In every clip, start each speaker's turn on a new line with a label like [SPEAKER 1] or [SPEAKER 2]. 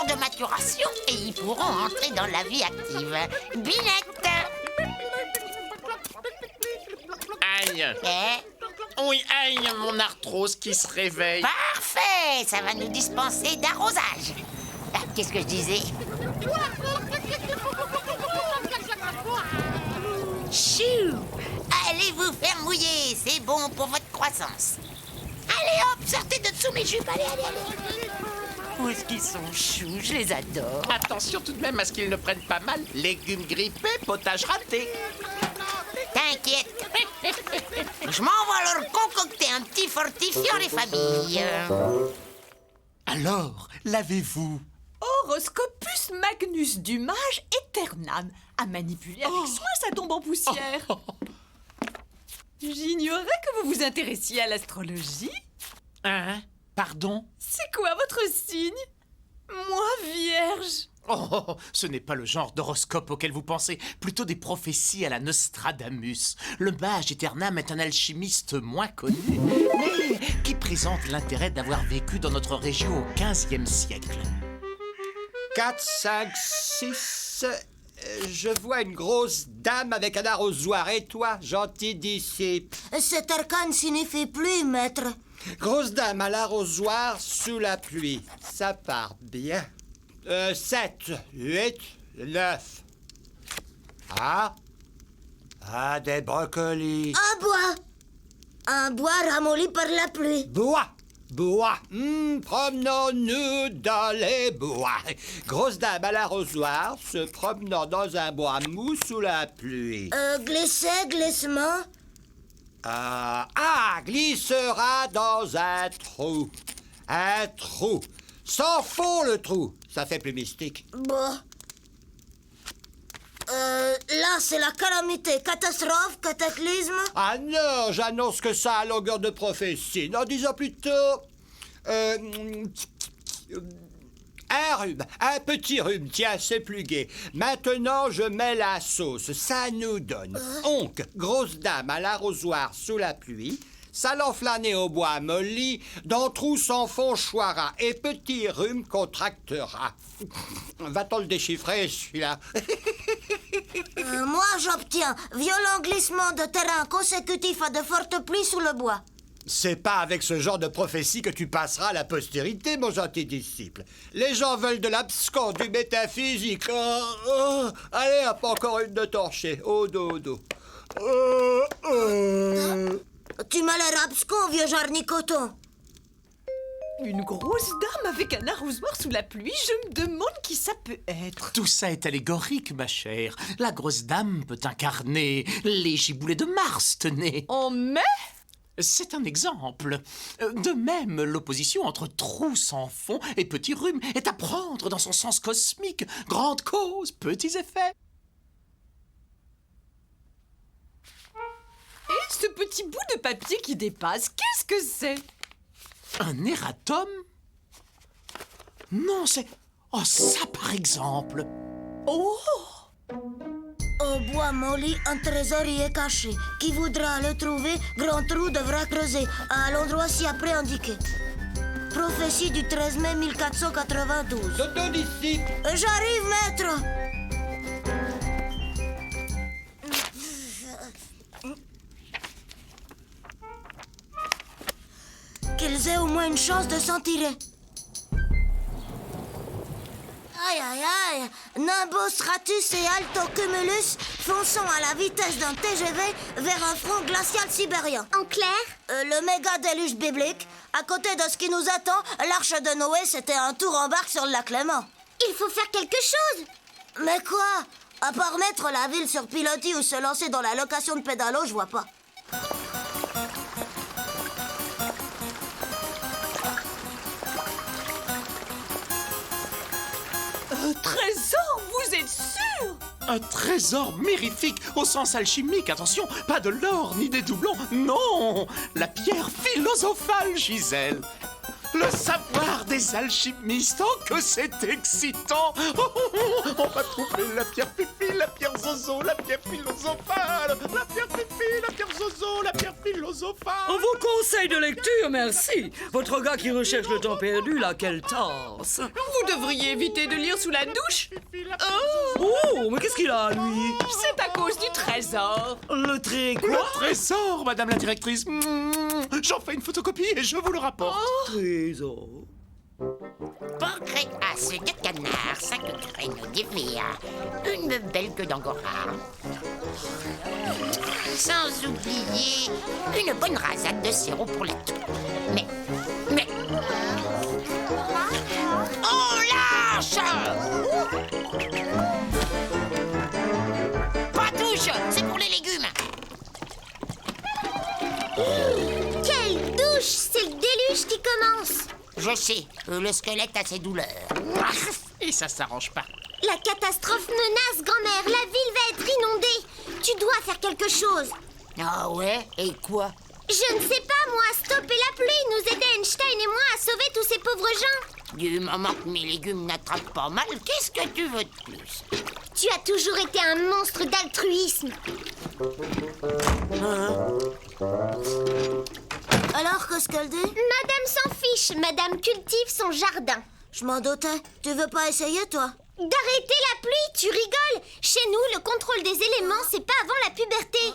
[SPEAKER 1] jours de maturation et ils pourront entrer dans la vie active. Binette.
[SPEAKER 2] Aïe.
[SPEAKER 1] Eh,
[SPEAKER 2] Oui, aïe, mon arthrose qui se réveille.
[SPEAKER 1] parfait, ça va nous dispenser d'arrosage. Ah, qu'est-ce que je disais? Chou! Allez vous faire mouiller, c'est bon pour votre croissance. Allez hop, sortez de dessous mes jupes, allez. Où est-ce qu'ils sont choux, je les adore.
[SPEAKER 2] Attention tout de même à ce qu'ils ne prennent pas mal. Légumes grippés, potage raté.
[SPEAKER 1] T'inquiète. Je m'en vais leur concocter un petit fortifiant les familles.
[SPEAKER 3] Alors, l'avez-vous?
[SPEAKER 4] Horoscopus magnus du mage Eternam, à manipuler avec soin sa tombe en poussière. J'ignorais que vous vous intéressiez à l'astrologie.
[SPEAKER 3] Hein? Pardon?
[SPEAKER 4] C'est quoi votre signe? Moi, vierge.
[SPEAKER 3] Oh, ce n'est pas le genre d'horoscope auquel vous pensez, plutôt des prophéties à la Nostradamus. Le mage Eternam est un alchimiste moins connu, mais qui présente l'intérêt d'avoir vécu dans notre région au XVe siècle.
[SPEAKER 5] 4, 5, 6... Je vois une grosse dame avec un arrosoir. Et toi, gentil disciple?
[SPEAKER 6] Cet arcane signifie pluie, maître.
[SPEAKER 5] Grosse dame à l'arrosoir sous la pluie. Ça part bien. 7, 8, 9. Ah, des brocolis.
[SPEAKER 6] Un bois ramolli par la pluie.
[SPEAKER 5] Bois. Promenons-nous dans les bois. Grosse dame à l'arrosoir se promenant dans un bois mou sous la pluie.
[SPEAKER 6] Glissement.
[SPEAKER 5] Glissera dans un trou. Un trou. Sans fond le trou. Ça fait plus mystique.
[SPEAKER 6] Bon. Là, c'est la calamité. Catastrophe, cataclysme.
[SPEAKER 5] Ah non, j'annonce que ça à longueur de prophétie. Non, disons plutôt... un rhume, un petit rhume, tiens, c'est plus gai. Maintenant, je mets la sauce, ça nous donne. Oncle, grosse dame à l'arrosoir sous la pluie, salon flâné au bois molli, dans trou sans fond choira, et petit rhume contractera. Va-t-on le déchiffrer, celui-là?
[SPEAKER 6] Moi, j'obtiens violent glissement de terrain consécutif à de fortes pluies sous le bois.
[SPEAKER 5] C'est pas avec ce genre de prophétie que tu passeras à la postérité, mon gentil disciple. Les gens veulent de l'abscon, du métaphysique. Allez, hop, encore une de torchée. Au dos.
[SPEAKER 6] Tu m'as l'air abscon, vieux jarnicoton.
[SPEAKER 4] Une grosse dame avec un arrosoir sous la pluie, je me demande qui ça peut être.
[SPEAKER 3] Tout ça est allégorique, ma chère. La grosse dame peut incarner les giboulées de Mars, tenez.
[SPEAKER 4] En mai?
[SPEAKER 3] C'est un exemple. De même, l'opposition entre trou sans fond et petit rhume est à prendre dans son sens cosmique. Grande cause, petits effets.
[SPEAKER 4] Et ce petit bout de papier qui dépasse, qu'est-ce que c'est?
[SPEAKER 3] Un erratum? Non, c'est... Oh, ça, par exemple.
[SPEAKER 4] Oh!
[SPEAKER 6] Au bois molli, un trésor y est caché. Qui voudra le trouver, grand trou devra creuser à l'endroit ci-après indiqué. Prophétie du 13 mai 1492.
[SPEAKER 5] Dodo disciple.
[SPEAKER 6] J'arrive, maître. Qu'ils aient au moins une chance de s'en tirer. Aïe. Nimbus, Stratus et Alto Cumulus fonçons à la vitesse d'un TGV vers un front glacial sibérien.
[SPEAKER 7] En clair?
[SPEAKER 6] Le méga déluge biblique. À côté de ce qui nous attend, l'arche de Noé, c'était un tour en barque sur le lac Léman.
[SPEAKER 7] Il faut faire quelque chose.
[SPEAKER 6] Mais quoi? À part mettre la ville sur pilotis ou se lancer dans la location de pédalo, je vois pas.
[SPEAKER 4] Un trésor, vous êtes sûr?
[SPEAKER 3] Un trésor mirifique au sens alchimique. Attention, pas de l'or ni des doublons. Non, la pierre philosophale, Gisèle. Le savoir des alchimistes, oh que c'est excitant. On va trouver la pierre Fifi, la pierre Zozo, la pierre philosophale. La pierre Fifi, la pierre Zozo, la pierre philosophale.
[SPEAKER 8] On vous conseille de lecture, merci. Votre gars qui recherche le temps perdu, là, quelle tasse.
[SPEAKER 4] Vous devriez éviter de lire sous la douche.
[SPEAKER 8] Oh, mais qu'est-ce qu'il a, lui?
[SPEAKER 4] C'est à cause du trésor.
[SPEAKER 8] Le trait quoi?
[SPEAKER 3] Le trésor, madame la directrice. J'en fais une photocopie et je vous le rapporte.
[SPEAKER 8] Trésor.
[SPEAKER 1] Portrait as de canard, 5 graines d'EVA, une belle queue d'angora. Sans oublier une bonne rasade de sirop pour la toux. Mais... On lâche! Pas touche, c'est pour les légumes.
[SPEAKER 7] Quelle douche! C'est le déluge qui commence!
[SPEAKER 1] Je sais, le squelette a ses douleurs.
[SPEAKER 3] Et ça s'arrange pas.
[SPEAKER 7] La catastrophe menace, grand-mère! La ville va être inondée! Tu dois faire quelque chose!
[SPEAKER 1] Ah ouais? Et quoi?
[SPEAKER 7] Je ne sais pas, moi! Stopper la pluie, nous aider Einstein et moi à sauver tous ces pauvres gens!
[SPEAKER 1] Du moment que mes légumes n'attrapent pas mal, qu'est-ce que tu veux de plus?
[SPEAKER 7] Tu as toujours été un monstre d'altruisme!
[SPEAKER 6] Alors, Coscaldé?
[SPEAKER 7] Madame s'en fiche, madame cultive son jardin.
[SPEAKER 6] Je m'en doutais. Tu veux pas essayer, toi?
[SPEAKER 7] D'arrêter la pluie, tu rigoles! Chez nous, le contrôle des éléments, c'est pas avant la puberté.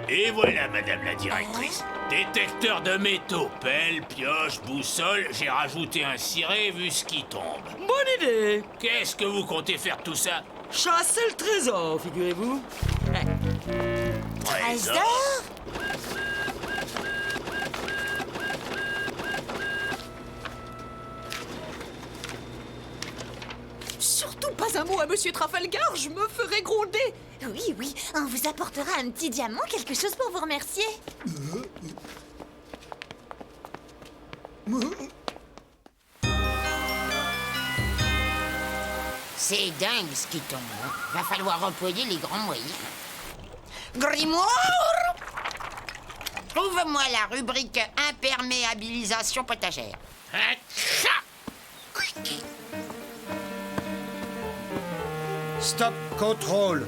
[SPEAKER 9] Et voilà, madame la directrice. Détecteur de métaux, pelle, pioche, boussole, j'ai rajouté un ciré vu ce qui tombe.
[SPEAKER 8] Bonne idée.
[SPEAKER 9] Qu'est-ce que vous comptez faire de tout ça?
[SPEAKER 8] Chasser le trésor, figurez-vous.
[SPEAKER 9] Trésor?
[SPEAKER 4] Surtout pas un mot à Monsieur Trafalgar, je me ferai gronder.
[SPEAKER 10] Oui, oui, on vous apportera un petit diamant, quelque chose pour vous remercier.
[SPEAKER 1] C'est dingue ce qui tombe. Hein. Va falloir employer les grands moyens. Grimoire! Trouve-moi la rubrique imperméabilisation potagère.
[SPEAKER 5] Stop, contrôle.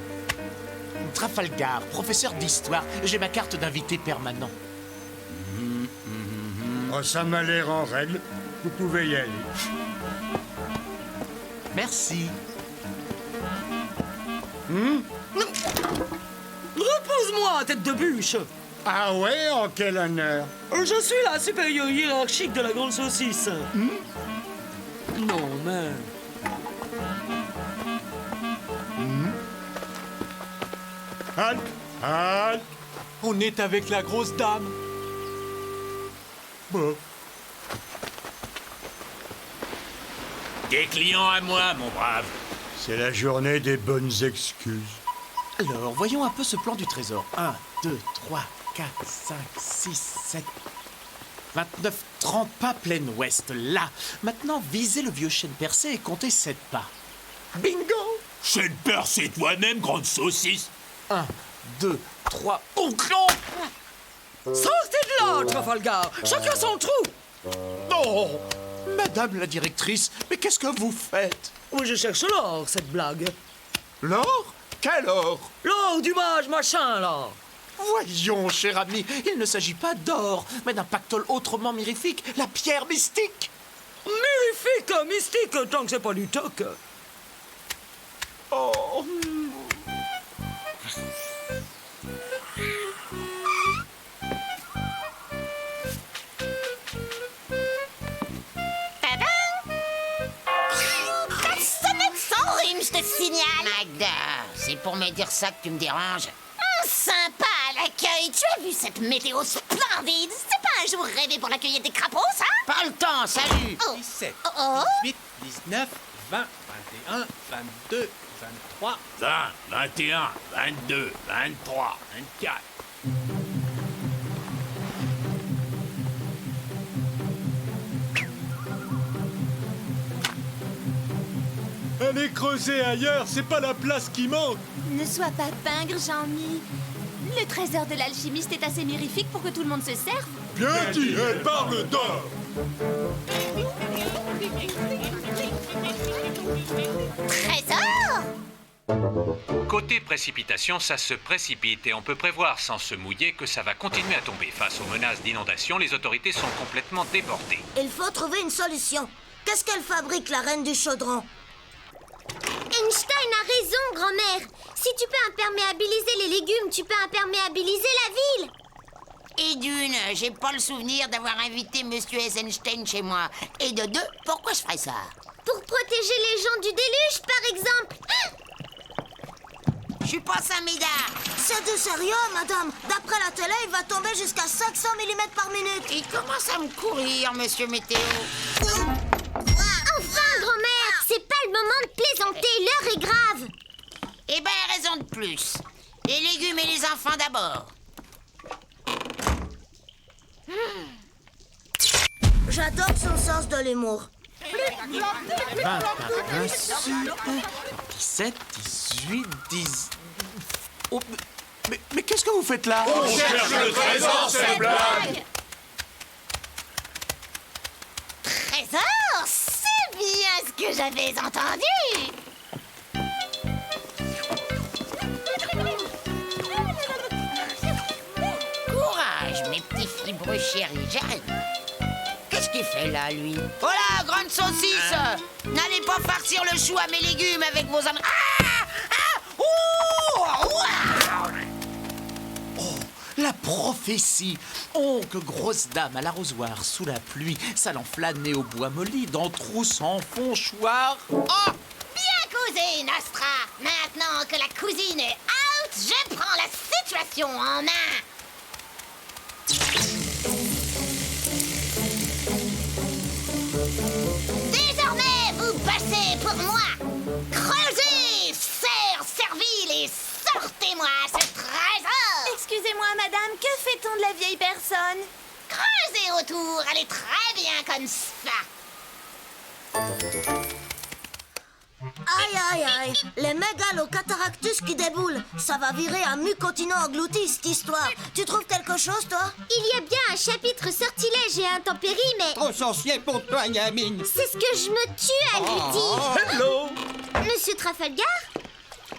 [SPEAKER 3] Trafalgar, professeur d'histoire, j'ai ma carte d'invité permanent.
[SPEAKER 5] Oh, ça m'a l'air en règle. Vous pouvez y aller.
[SPEAKER 3] Merci.
[SPEAKER 8] Repose-moi, tête de bûche.
[SPEAKER 5] Ah ouais, en quel honneur.
[SPEAKER 8] Je suis la supérieure hiérarchique de la grande saucisse. Non, mais...
[SPEAKER 5] Halte, halte.
[SPEAKER 11] On est avec la grosse dame.
[SPEAKER 5] Bon.
[SPEAKER 9] Des clients à moi, mon brave.
[SPEAKER 5] C'est la journée des bonnes excuses.
[SPEAKER 3] Alors, voyons un peu ce plan du trésor. 1, 2, 3, 4, 5, 6, 7... 29, 30 pas plein ouest, là. Maintenant, visez le vieux chêne percé et comptez 7 pas. Bingo!
[SPEAKER 9] Chêne percé toi-même, grande saucisse.
[SPEAKER 3] 1, 2, 3... Oh, clon!
[SPEAKER 8] Sortez de là, Trafalgar. Chacun son trou.
[SPEAKER 3] Oh! Madame la directrice, mais qu'est-ce que vous faites?
[SPEAKER 8] Oui, je cherche l'or, cette blague.
[SPEAKER 3] L'or? Quel or?
[SPEAKER 8] L'or du mage machin, là.
[SPEAKER 3] Voyons, cher ami, il ne s'agit pas d'or, mais d'un pactole autrement mirifique, la pierre mystique.
[SPEAKER 8] Mirifique, mystique, tant que c'est pas du toc.
[SPEAKER 3] Oh!
[SPEAKER 10] Je te signale.
[SPEAKER 1] Magda, c'est pour me dire ça que tu me déranges.
[SPEAKER 10] Sympa à l'accueil. Tu as vu cette météo splendide? C'est pas un jour rêvé pour la cueillette des crapauds, ça?
[SPEAKER 1] Pas le temps, salut!
[SPEAKER 11] 17,
[SPEAKER 10] Oh.
[SPEAKER 11] 18, 19, 20, 21, 22, 23...
[SPEAKER 9] 20, 21, 22, 23, 24...
[SPEAKER 11] Allez creuser ailleurs, c'est pas la place qui manque.
[SPEAKER 10] Ne sois pas pingre, Jean-Mi. Le trésor de l'alchimiste est assez mirifique pour que tout le monde se serve.
[SPEAKER 12] Bien dit, elle parle d'or.
[SPEAKER 10] Trésor?
[SPEAKER 13] Côté précipitation, ça se précipite et on peut prévoir sans se mouiller que ça va continuer à tomber. Face aux menaces d'inondation, les autorités sont complètement débordées.
[SPEAKER 6] Il faut trouver une solution. Qu'est-ce qu'elle fabrique, la reine du chaudron?
[SPEAKER 7] Einstein a raison, grand-mère. Si tu peux imperméabiliser les légumes, tu peux imperméabiliser la ville.
[SPEAKER 1] Et d'une, j'ai pas le souvenir d'avoir invité Monsieur Eisenstein chez moi. Et de deux, pourquoi je ferais ça?
[SPEAKER 7] Pour protéger les gens du déluge, par exemple.
[SPEAKER 1] Je suis pas Samida.
[SPEAKER 6] C'est du sérieux, madame. D'après la télé, il va tomber jusqu'à 500 mm par minute.
[SPEAKER 1] Il commence à me courir, Monsieur Météo.
[SPEAKER 7] Enfin, grand-mère, c'est pas le moment de plaisanter, l'heure est grave.
[SPEAKER 1] Eh ben, raison de plus. Les légumes et les enfants d'abord.
[SPEAKER 6] J'adore son sens de l'humour.
[SPEAKER 3] 20 par 1 super. 17, 18, 10... Oh, mais qu'est-ce que vous faites là?
[SPEAKER 12] On cherche le trésor, c'est blague.
[SPEAKER 10] Trésor? C'est bien ce que j'avais entendu.
[SPEAKER 1] Courage, mes petits fibreux chéris, j'arrive. Qu'est-ce qu'il fait là, lui? Oh là, grande saucisse! N'allez pas farcir le chou à mes légumes avec vos âmes. Ah! Ah! Ouh! Ouah!
[SPEAKER 3] Oh, la prophétie! Oncle, grosse dame à l'arrosoir, sous la pluie, s'allant flâner au bois molli, dans trou sans fonchoir.
[SPEAKER 10] Oh! Bien causé, Nostra! Maintenant que la cousine est out, je prends la situation en main! Désormais, vous passez pour moi! Creusez, serre servile et sortez-moi ce trésor!
[SPEAKER 7] Excusez-moi, madame, que fait-on de la vieille personne?
[SPEAKER 10] Creusez autour, elle est très bien comme ça!
[SPEAKER 6] Aïe, aïe, aïe. Les mégalocataractus qui déboulent. Ça va virer un mucotinant englouti, cette histoire. Tu trouves quelque chose, toi?
[SPEAKER 7] Il y a bien un chapitre sortilège et intempéries, mais
[SPEAKER 5] Trop sorcier pour toi, gamine.
[SPEAKER 7] c'est ce que je me tue à lui dire.
[SPEAKER 3] Hello!
[SPEAKER 7] Monsieur Trafalgar,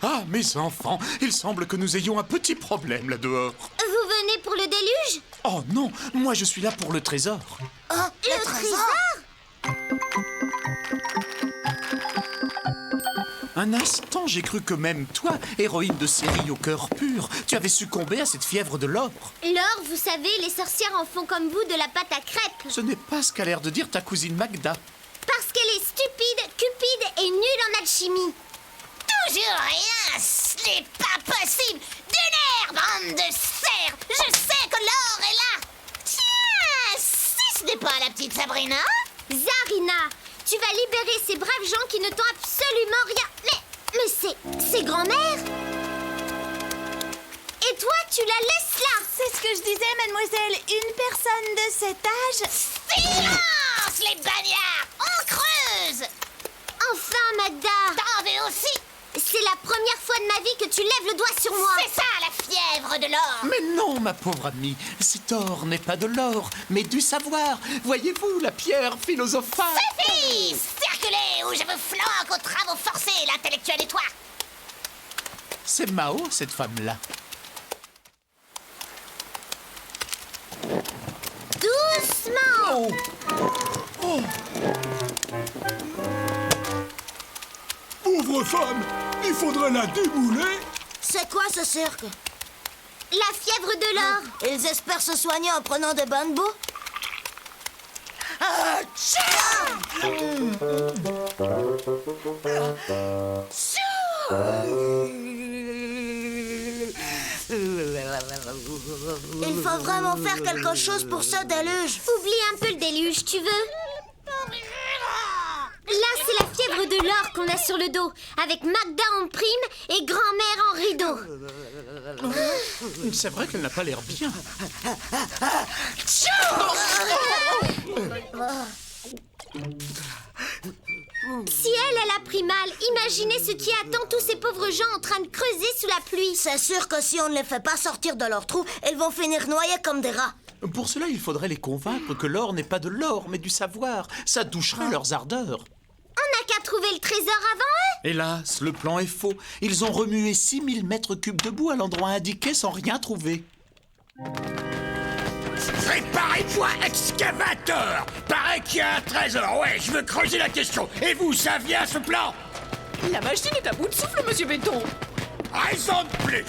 [SPEAKER 3] Ah, mes enfants, il semble que nous ayons un petit problème là-dehors.
[SPEAKER 7] vous venez pour le déluge?
[SPEAKER 3] Oh non, moi je suis là pour le trésor.
[SPEAKER 6] Ah,
[SPEAKER 7] Le trésor?
[SPEAKER 3] Un instant, j'ai cru que même toi, héroïne de série au cœur pur, tu avais succombé à cette fièvre de l'or.
[SPEAKER 7] L'or, vous savez, les sorcières en font comme vous de la pâte à crêpes.
[SPEAKER 3] Ce n'est pas ce qu'a l'air de dire ta cousine Magda.
[SPEAKER 7] Parce qu'elle est stupide, cupide et nulle en alchimie.
[SPEAKER 10] Toujours rien, ce n'est pas possible! D'une bande de cerfs! Je sais que l'or est là! Tiens, si ce n'est pas la petite Sabrina?
[SPEAKER 7] Zarina, tu vas libérer ces braves gens qui ne t'ont absolument rien... Mais c'est grand-mère? Et toi, tu la laisses là?
[SPEAKER 10] C'est ce que je disais, mademoiselle. Une personne de cet âge... Silence, les bagnards! On creuse!
[SPEAKER 7] Enfin, Magda!
[SPEAKER 10] T'en veux aussi?
[SPEAKER 7] C'est la première fois de ma vie que tu lèves le doigt sur moi.
[SPEAKER 10] C'est ça, la fièvre de l'or!
[SPEAKER 3] Mais non, ma pauvre amie, cet or n'est pas de l'or, mais du savoir. Voyez-vous, la pierre philosophale.
[SPEAKER 10] Suffit! Circulez ou je vous flanque aux travaux forcés, l'intellectuel et toi!
[SPEAKER 3] C'est Mao, cette femme-là.
[SPEAKER 7] Doucement!
[SPEAKER 3] Oh! Oh!
[SPEAKER 12] Pauvre femme, il faudrait la débouler.
[SPEAKER 6] C'est quoi ce cirque?
[SPEAKER 7] La fièvre de l'or.
[SPEAKER 6] Ils espèrent se soigner en prenant des bains de boue? Il faut vraiment faire quelque chose pour ce déluge.
[SPEAKER 7] Oublie un peu le déluge, tu veux? Là, c'est la fièvre de l'or qu'on a sur le dos, avec Magda en prime et grand-mère en rideau.
[SPEAKER 3] C'est vrai qu'elle n'a pas l'air bien.
[SPEAKER 7] Si elle Elle a pris mal. Imaginez ce qui attend tous ces pauvres gens en train de creuser sous la pluie.
[SPEAKER 6] C'est sûr que si on ne les fait pas sortir de leur trou, elles vont finir noyées comme des rats.
[SPEAKER 3] Pour cela, il faudrait les convaincre que l'or n'est pas de l'or, mais du savoir. Ça douchera leurs ardeurs.
[SPEAKER 7] On n'a qu'à trouver le trésor avant eux.
[SPEAKER 3] Hélas, le plan est faux. Ils ont remué 6000 mètres cubes de boue à l'endroit indiqué sans rien trouver.
[SPEAKER 12] Préparez-moi, excavateur! Paraît qu'il y a un trésor, ouais, je veux creuser la question. Et vous, ça vient ce plan?
[SPEAKER 4] La machine est à bout de souffle, monsieur Béton.
[SPEAKER 12] Raison de plus!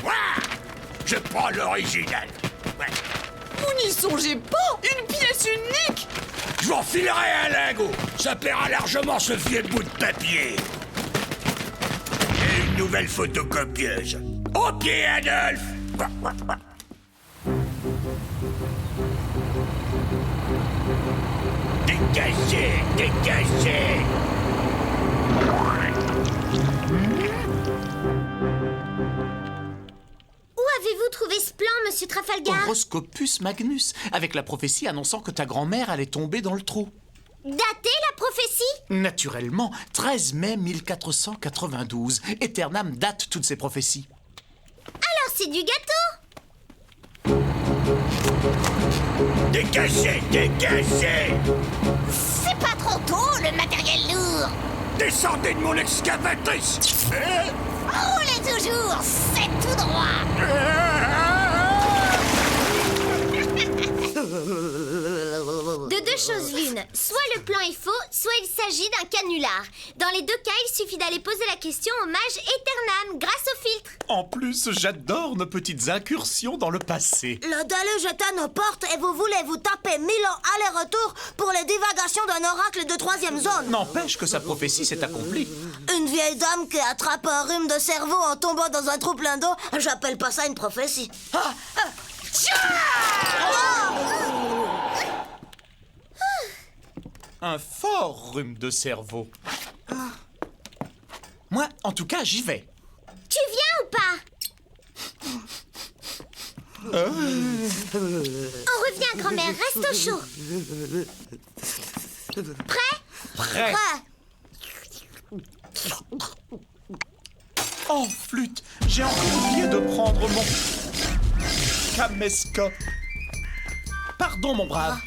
[SPEAKER 12] Ouah! Je prends l'original. Ouais.
[SPEAKER 4] Vous n'y songez pas. Une pièce unique.
[SPEAKER 12] Je vous refilerai un lingot. Ça paiera largement ce vieux bout de papier. Et une nouvelle photocopieuse. Au pied, Adolphe! Dégagez! Dégagez!
[SPEAKER 7] Où avez-vous trouvé ce plan, monsieur Trafalgar?
[SPEAKER 3] Horoscopus Magnus, avec la prophétie annonçant que ta grand-mère allait tomber dans le trou.
[SPEAKER 7] Daté la prophétie?
[SPEAKER 3] Naturellement, 13 mai 1492. Eternam date toutes ces prophéties.
[SPEAKER 7] Alors c'est du gâteau.
[SPEAKER 12] Dégagez! Dégagez!
[SPEAKER 10] C'est pas trop tôt, le matériel lourd.
[SPEAKER 12] Descendez de mon excavatrice!
[SPEAKER 10] Roulez toujours, c'est tout droit.
[SPEAKER 7] De deux choses l'une, soit le plan est faux, soit il s'agit d'un canular. Dans les deux cas, il suffit d'aller poser la question au mage Eternam grâce au filtre.
[SPEAKER 3] En plus, j'adore nos petites incursions dans le passé.
[SPEAKER 6] Le déluge est à nos portes et vous voulez vous taper 1000 ans aller-retour pour les divagations d'un oracle de 3e zone.
[SPEAKER 3] N'empêche que sa prophétie s'est accomplie.
[SPEAKER 6] Une vieille dame qui attrape un rhume de cerveau en tombant dans un trou plein d'eau, j'appelle pas ça une prophétie.
[SPEAKER 3] Un fort rhume de cerveau. Moi, en tout cas, j'y vais.
[SPEAKER 7] Tu viens ou pas? On revient, grand-mère, reste au chaud. Prêt?
[SPEAKER 3] Prêt. Oh, flûte, j'ai encore oublié de prendre mon caméscope. Pardon, mon brave.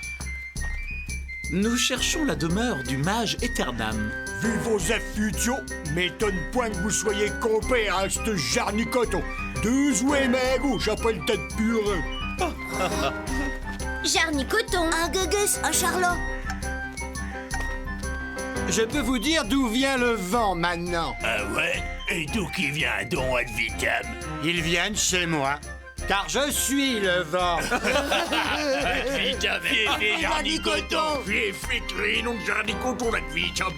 [SPEAKER 3] Nous cherchons la demeure du mage Eternam.
[SPEAKER 12] Vu vos affutio, m'étonne point que vous soyez compère à ce jarnicoton. 12 ouais, mais vous, j'appelle tête pure.
[SPEAKER 7] Jarnicoton.
[SPEAKER 6] Un gugus, un charlot.
[SPEAKER 5] Je peux vous dire d'où vient le vent maintenant.
[SPEAKER 12] Ah ouais? Et d'où qui vient Don ad vitam?
[SPEAKER 5] Ils viennent chez moi, car je suis le vent.
[SPEAKER 12] Ad vitam, fiefé, jarnicoton. Fiefé, non jarnicoton, ad vitam.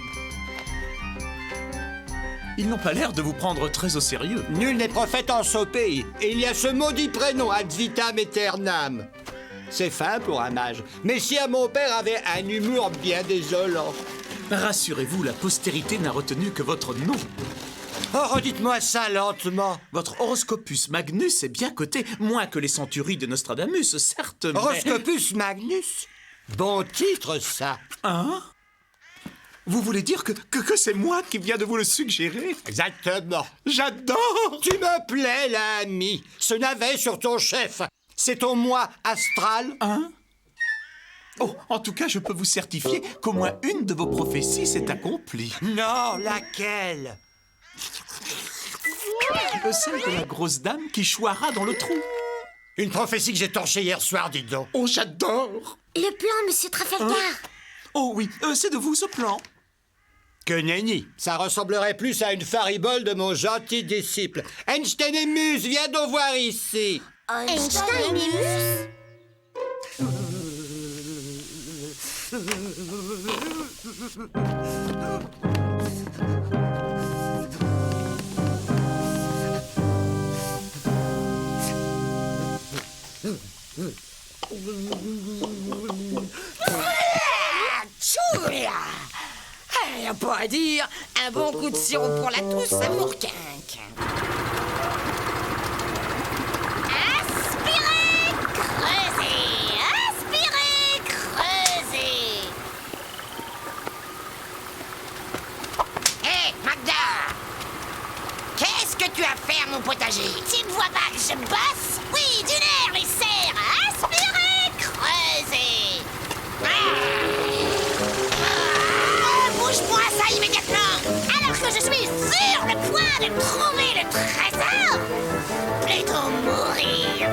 [SPEAKER 3] Ils n'ont pas l'air de vous prendre très au sérieux.
[SPEAKER 5] Nul n'est prophète en ce pays, et il y a ce maudit prénom, ad vitam aeternam. C'est fin pour un mage, mais si mon père avait un humour bien désolant.
[SPEAKER 3] Rassurez-vous, la postérité n'a retenu que votre nom.
[SPEAKER 5] Oh, redites-moi ça lentement.
[SPEAKER 3] Votre Horoscopus Magnus est bien coté, moins que les centuries de Nostradamus, certes, mais...
[SPEAKER 5] Horoscopus Magnus? Bon titre, ça.
[SPEAKER 3] Hein? Vous voulez dire que c'est moi qui viens de vous le suggérer?
[SPEAKER 5] Exactement.
[SPEAKER 3] J'adore!
[SPEAKER 5] Tu me plais, l'ami. Ce navet sur ton chef, c'est ton moi astral?
[SPEAKER 3] Hein? Oh, en tout cas, je peux vous certifier qu'au moins une de vos prophéties s'est accomplie.
[SPEAKER 5] Non, laquelle?
[SPEAKER 3] Celle de la grosse dame qui choiera dans le trou.
[SPEAKER 5] Une prophétie que j'ai torchée hier soir, dites donc.
[SPEAKER 3] Oh, j'adore!
[SPEAKER 7] Le plan, monsieur Trafalgar.
[SPEAKER 3] Oh oui, c'est de vous ce plan.
[SPEAKER 5] Que nenni. Ça ressemblerait plus à une faribole de mon gentil disciple. Einstein et Muse, viens donc voir ici.
[SPEAKER 7] Einstein et Muse?
[SPEAKER 4] Y'a pas à dire, un bon coup de sirop pour la toux, ça me requinque.
[SPEAKER 10] Aspirez, creusez. Aspirez, creusez. de trouver le trésor. Plutôt mourir.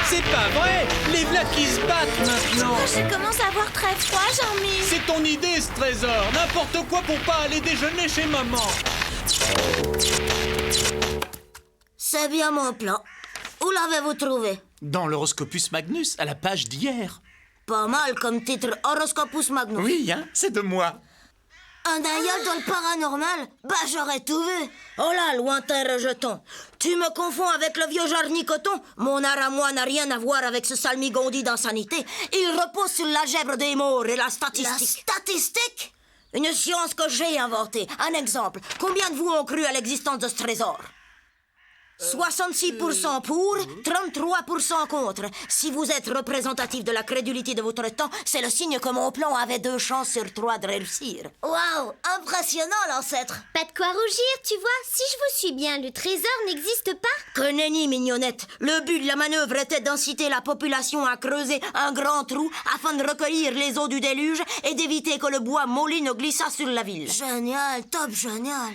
[SPEAKER 11] C'est pas vrai! Les v'là qui se battent maintenant!
[SPEAKER 4] Je commence à avoir très froid, Jean-Mi.
[SPEAKER 11] C'est ton idée, ce trésor! N'importe quoi pour pas aller déjeuner chez maman!
[SPEAKER 6] C'est bien mon plan. Où l'avez-vous trouvé?
[SPEAKER 3] Dans l'Horoscopus Magnus, à la page d'hier.
[SPEAKER 6] Pas mal comme titre, Horoscopus Magnus.
[SPEAKER 3] Oui, hein, c'est de moi.
[SPEAKER 6] Un aïeul dans le paranormal? Bah, j'aurais tout vu. Oh là, lointain rejeton. Tu me confonds avec le vieux Jarny Coton? Mon art à moi n'a rien à voir avec ce salmigondi d'insanité. Il repose sur l'algèbre des morts et la statistique. La statistique? Une science que j'ai inventée. Un exemple. Combien de vous ont cru à l'existence de ce trésor? 66% pour, 33% contre. Si vous êtes représentatif de la crédulité de votre temps, c'est le signe que mon plan avait 2 chances sur 3 de réussir. Waouh, impressionnant, l'ancêtre.
[SPEAKER 7] Pas de quoi rougir, tu vois. Si je vous suis bien, le trésor n'existe pas.
[SPEAKER 6] Que nenni, mignonnette. Le but de la manœuvre était d'inciter la population à creuser un grand trou afin de recueillir les eaux du déluge et d'éviter que le bois molli ne glissât sur la ville. Génial, top génial.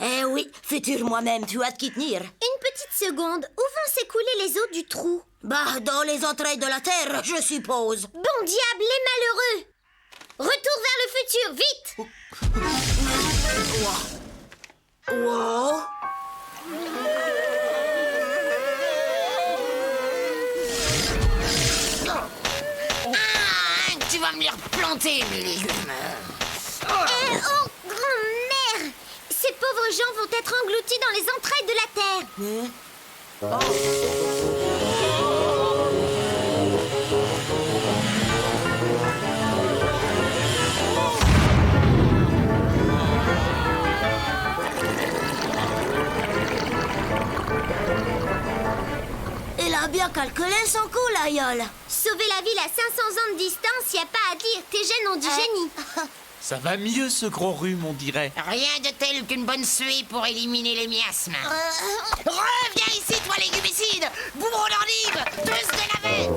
[SPEAKER 6] Eh oui, futur moi-même, tu as de qui tenir.
[SPEAKER 7] Une petite seconde, où vont s'écouler les eaux du trou?
[SPEAKER 6] Bah, dans les entrailles de la terre, je suppose.
[SPEAKER 7] Bon diable, les malheureux! Retour vers le futur, vite!
[SPEAKER 6] Wow.
[SPEAKER 10] Tu vas me les replanter, mes légumes.
[SPEAKER 7] Oh, grand-mère! Ces pauvres gens vont être engloutis dans les entrailles de la terre.
[SPEAKER 6] Il a bien calculé son coup, l'aïeul.
[SPEAKER 7] Sauver la ville à 500 ans de distance, y a pas à dire. Tes gènes ont du génie.
[SPEAKER 3] Ça va mieux, ce gros rhume, on dirait.
[SPEAKER 1] Rien de tel qu'une bonne suée pour éliminer les miasmes. Reviens ici, toi légumicide! Bourreau d'endive! Tous de navet!